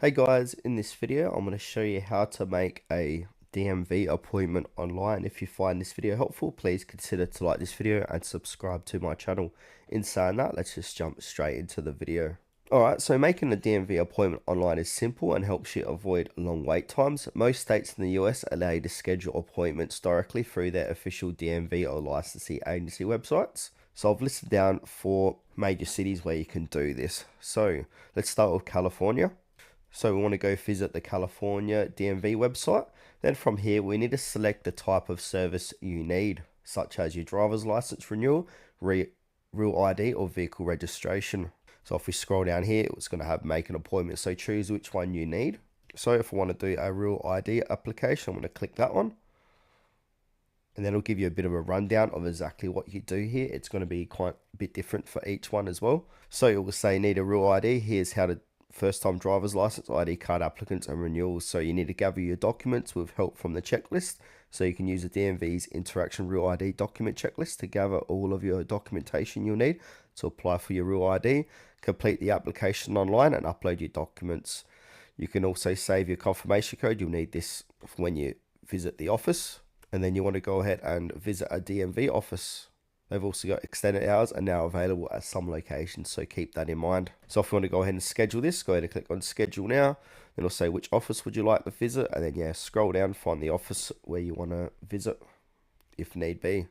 Hey guys, in this video I'm going to show you how to make a DMV appointment online. If you find this video helpful, please consider to like this video and subscribe to my channel. In saying that, let's just jump straight into the video. Alright, so making a DMV appointment online is simple and helps you avoid long wait times. Most states in the US allow you to schedule appointments directly through their official DMV or licensing agency websites. So I've listed down 4 major cities where you can do this. So let's start with California. So we want to go visit the California DMV website. Then from here, we need to select the type of service you need, such as your driver's license renewal, real ID, or vehicle registration. So if we scroll down here, it's going to have make an appointment. So choose which one you need. So if I want to do a real ID application, I'm going to click that one. And then it'll give you a bit of a rundown of exactly what you do here. It's going to be quite a bit different for each one as well. So it will say need a real ID. Here's how to first-time driver's license, ID card applicants, and renewals. So you need to gather your documents with help from the checklist. So you can use the DMV's Interaction Real ID document checklist to gather all of your documentation you'll need to apply for your Real ID. Complete the application online and upload your documents. You can also save your confirmation code. You'll need this when you visit the office. And then you want to go ahead and visit a DMV office. They've also got extended hours and now available at some locations, so keep that in mind. So if you want to go ahead and schedule this, go ahead and click on schedule now. Then it'll say which office would you like to visit, and then scroll down, find the office where you want to visit if need be.